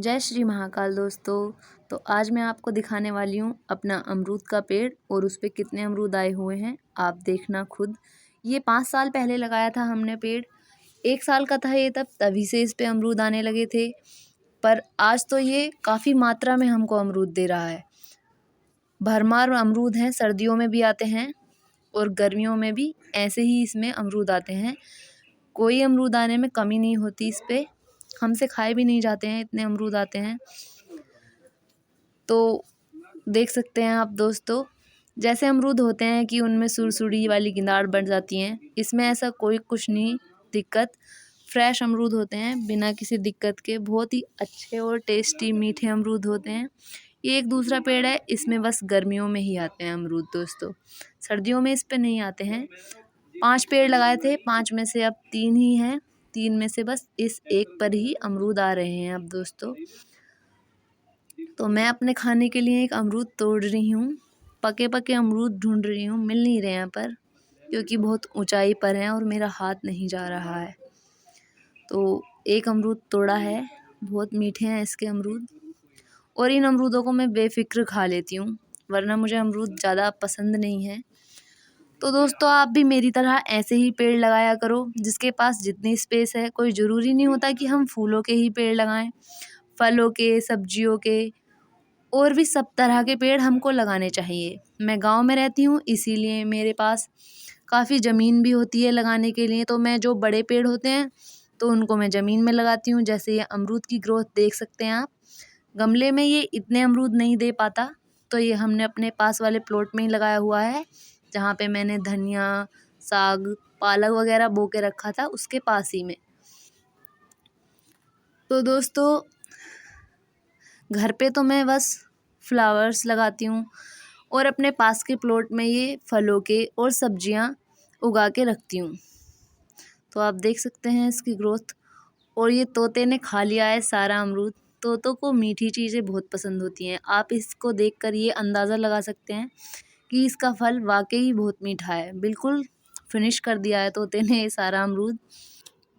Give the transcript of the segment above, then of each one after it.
जय श्री महाकाल दोस्तों। तो आज मैं आपको दिखाने वाली हूँ अपना अमरूद का पेड़ और उस पे कितने अमरूद आए हुए हैं। आप देखना खुद। ये 5 साल पहले लगाया था हमने पेड़। 1 साल का था ये तभी से इस पे अमरूद आने लगे थे। पर आज तो ये काफ़ी मात्रा में हमको अमरूद दे रहा है। भरमार अमरूद हैं, सर्दियों में भी आते हैं और गर्मियों में भी ऐसे ही इसमें अमरूद आते हैं। कोई अमरूद आने में कमी नहीं होती इस पे। हमसे खाए भी नहीं जाते हैं, इतने अमरूद आते हैं। तो देख सकते हैं आप दोस्तों, जैसे अमरूद होते हैं कि उनमें सुरसुड़ी वाली गिंदाड़ बढ़ जाती हैं, इसमें ऐसा कोई कुछ नहीं दिक्कत। फ्रेश अमरूद होते हैं बिना किसी दिक्कत के, बहुत ही अच्छे और टेस्टी मीठे अमरूद होते हैं। ये एक दूसरा पेड़ है, इसमें बस गर्मियों में ही आते हैं अमरूद दोस्तों, सर्दियों में इस पे नहीं आते हैं। 5 पेड़ लगाए थे, 5 में से अब 3 ही हैं। 3 में से बस इस एक पर ही अमरूद आ रहे हैं अब दोस्तों। तो मैं अपने खाने के लिए एक अमरूद तोड़ रही हूँ। पके पके अमरूद ढूंढ रही हूँ, मिल नहीं रहे हैं पर, क्योंकि बहुत ऊंचाई पर हैं और मेरा हाथ नहीं जा रहा है। तो एक अमरूद तोड़ा है, बहुत मीठे हैं इसके अमरूद और इन अमरूदों को मैं बेफिक्र खा लेती हूँ, वरना मुझे अमरूद ज़्यादा पसंद नहीं है। तो दोस्तों, आप भी मेरी तरह ऐसे ही पेड़ लगाया करो, जिसके पास जितनी स्पेस है। कोई ज़रूरी नहीं होता कि हम फूलों के ही पेड़ लगाएं, फलों के, सब्जियों के और भी सब तरह के पेड़ हमको लगाने चाहिए। मैं गांव में रहती हूँ, इसीलिए मेरे पास काफ़ी ज़मीन भी होती है लगाने के लिए। तो मैं जो बड़े पेड़ होते हैं तो उनको मैं ज़मीन में लगाती हूँ। जैसे ये अमरूद की ग्रोथ देख सकते हैं आप, गमले में ये इतने अमरूद नहीं दे पाता, तो ये हमने अपने पास वाले प्लॉट में ही लगाया हुआ है, जहाँ पे मैंने धनिया, साग, पालक वगैरह बो के रखा था उसके पास ही में। तो दोस्तों, घर पे तो मैं बस फ्लावर्स लगाती हूँ और अपने पास के प्लॉट में ये फलों के और सब्जियाँ उगा के रखती हूँ। तो आप देख सकते हैं इसकी ग्रोथ। और ये तोते ने खा लिया है सारा अमरूद। तोतों को मीठी चीज़ें बहुत पसंद होती हैं। आप इसको देखकर ये अंदाज़ा लगा सकते हैं कि इसका फल वाकई बहुत मीठा है। बिल्कुल फिनिश कर दिया है तोते ने ये सारा अमरूद।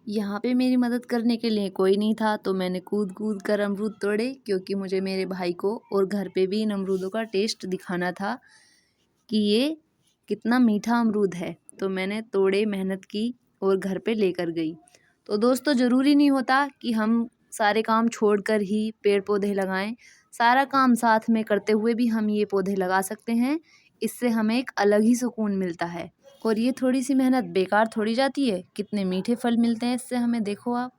यहाँ पे मेरी मदद करने के लिए कोई नहीं था, तो मैंने कूद कूद कर अमरूद तोड़े, क्योंकि मुझे मेरे भाई को और घर पे भी इन अमरूदों का टेस्ट दिखाना था कि ये कितना मीठा अमरूद है। तो मैंने तोड़े, मेहनत की और घर पे लेकर गई। तो दोस्तों, ज़रूरी नहीं होता कि हम सारे काम छोड़कर ही पेड़ पौधे लगाएं। सारा काम साथ में करते हुए भी हम ये पौधे लगा सकते हैं। इससे हमें एक अलग ही सुकून मिलता है और ये थोड़ी सी मेहनत बेकार थोड़ी जाती है। कितने मीठे फल मिलते हैं इससे हमें, देखो आप।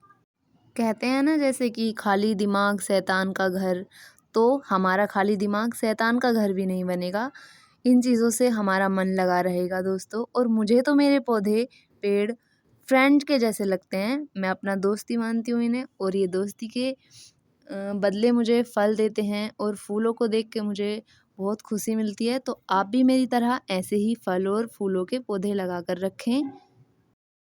कहते हैं ना, जैसे कि खाली दिमाग शैतान का घर, तो हमारा खाली दिमाग शैतान का घर भी नहीं बनेगा। इन चीज़ों से हमारा मन लगा रहेगा दोस्तों। और मुझे तो मेरे पौधे, पेड़ फ्रेंड के जैसे लगते हैं। मैं अपना दोस्ती मानती हूँ इन्हें, और ये दोस्ती के बदले मुझे फल देते हैं और फूलों को देख के मुझे बहुत खुशी मिलती है। तो आप भी मेरी तरह ऐसे ही फल और फूलों के पौधे लगा कर रखें।